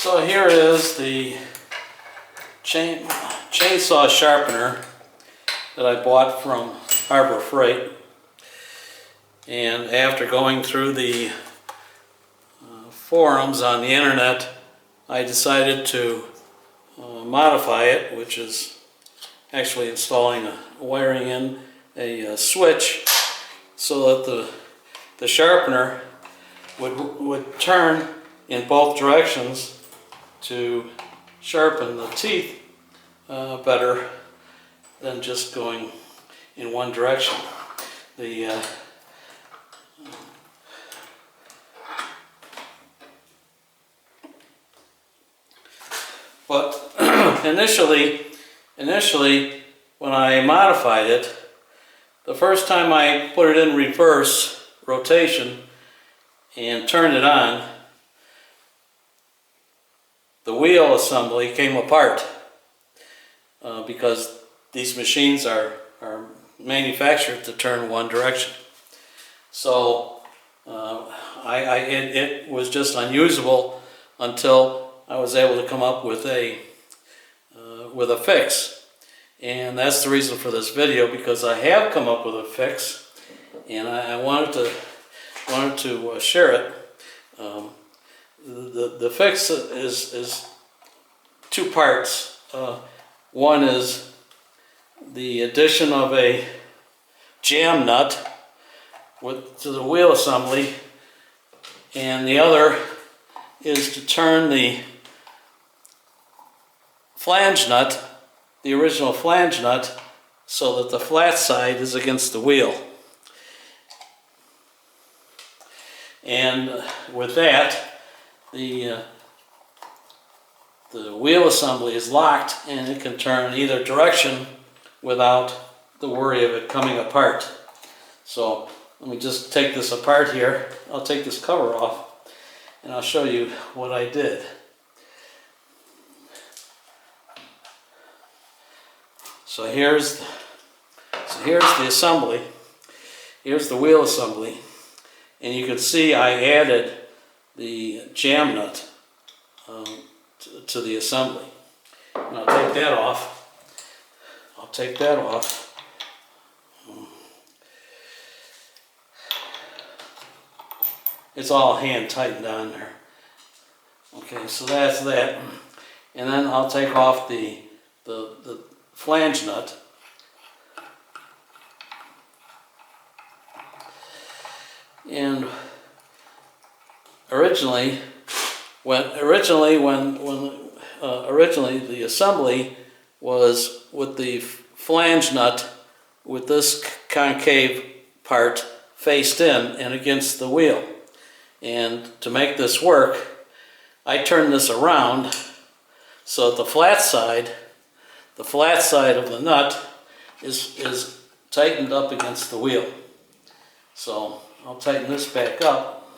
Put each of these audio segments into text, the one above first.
So here is the chainsaw sharpener that I bought from Harbor Freight, and after going through the forums on the internet, I decided to modify it, which is actually installing wiring in a switch so that the sharpener would turn in both directions to sharpen the teeth better than just going in one direction. But initially when I modified it, the first time I put it in reverse rotation and turned it on, the wheel assembly came apart because these machines are manufactured to turn one direction. So it was just unusable until I was able to come up with a fix. And that's the reason for this video, because I have come up with a fix, and I wanted to share it. The fix is two parts. One is the addition of a jam nut to the wheel assembly, and the other is to turn the flange nut, the original flange nut, so that the flat side is against the wheel. And with that, the wheel assembly is locked, and it can turn either direction without the worry of it coming apart. So let me just take this apart here. I'll take this cover off and I'll show you what I did. So here's the assembly. Here's the wheel assembly, and you can see I added the jam nut to the assembly. And I'll take that off. It's all hand tightened on there. Okay, so that's that. And then I'll take off the flange nut. And originally the assembly was with the flange nut with this concave part faced in and against the wheel. And to make this work, I turned this around so that the flat side of the nut is tightened up against the wheel. So I'll tighten this back up,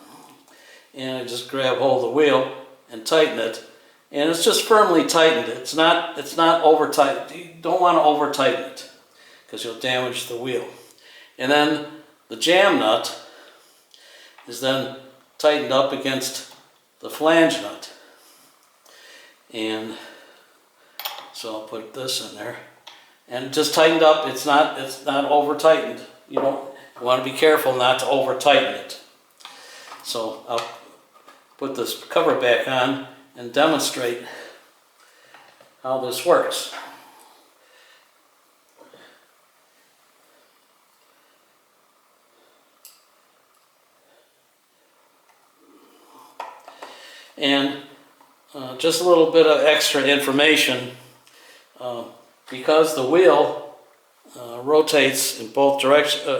and I just grab hold of the wheel and tighten it, and it's just firmly tightened. It's not over tight. You don't want to over tighten it because you'll damage the wheel. And then the jam nut is then tightened up against the flange nut, and so I'll put this in there and just tightened up. It's not over tightened. You want to be careful not to over tighten it. So I'll put this cover back on and demonstrate how this works. And just a little bit of extra information, because the wheel rotates in both directions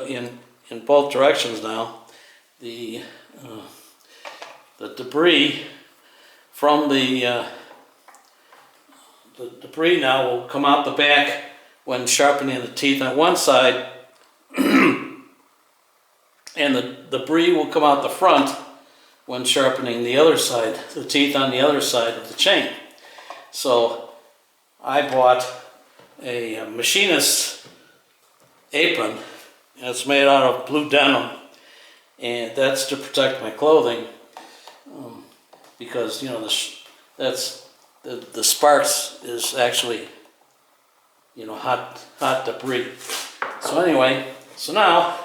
now. The debris from the debris now will come out the back when sharpening the teeth on one side, and the debris will come out the front when sharpening the other side, the teeth on the other side of the chain. So I bought a machinist's apron, and it's made out of blue denim, and that's to protect my clothing, because that's the sparks is actually, you know, hot debris. So anyway, so now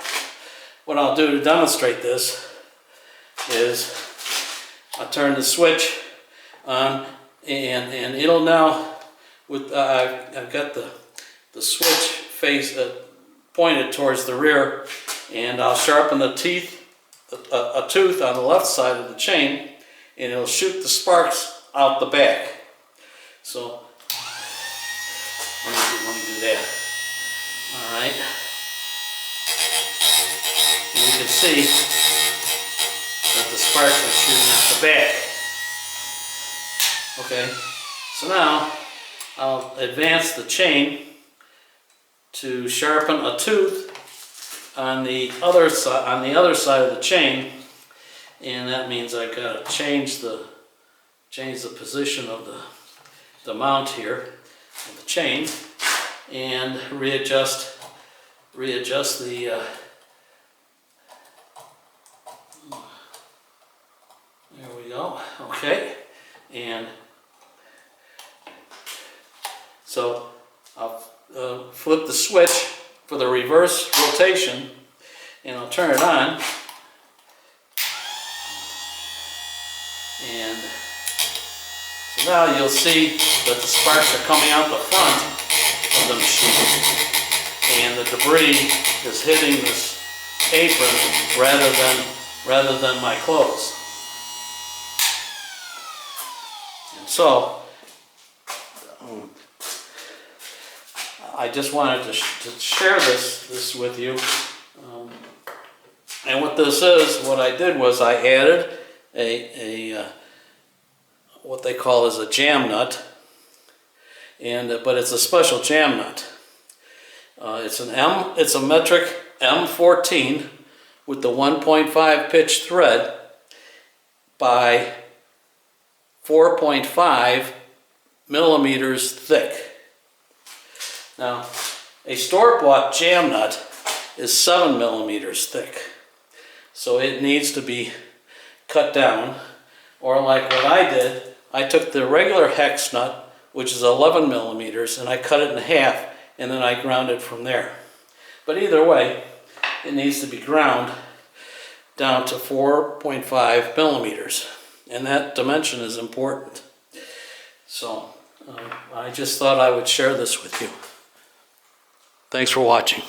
what I'll do to demonstrate this is I'll turn the switch on, and it'll now, with I've got the switch face pointed towards the rear, and I'll sharpen the teeth, a tooth on the left side of the chain, and it'll shoot the sparks out the back. So let me do that. All right. And you can see that the sparks are shooting out the back. Okay. So now I'll advance the chain to sharpen a tooth on the other side of the chain, and that means I've got to change the position of the mount here of the chain, and readjust the there we go. Okay, and so I'll flip the switch for the reverse rotation, and I'll turn it on, and so now you'll see that the sparks are coming out the front of the machine, and the debris is hitting this apron rather than my clothes. And so I just wanted to share this with you. And what this is, what I did was I added a what they call is a jam nut, but it's a special jam nut. It's a metric M14 with the 1.5 pitch thread by 4.5 millimeters thick. Now, a store-bought jam nut is 7 millimeters thick, so it needs to be cut down. Or like what I did, I took the regular hex nut, which is 11 millimeters, and I cut it in half, and then I ground it from there. But either way, it needs to be ground down to 4.5 millimeters, and that dimension is important. So I just thought I would share this with you. Thanks for watching.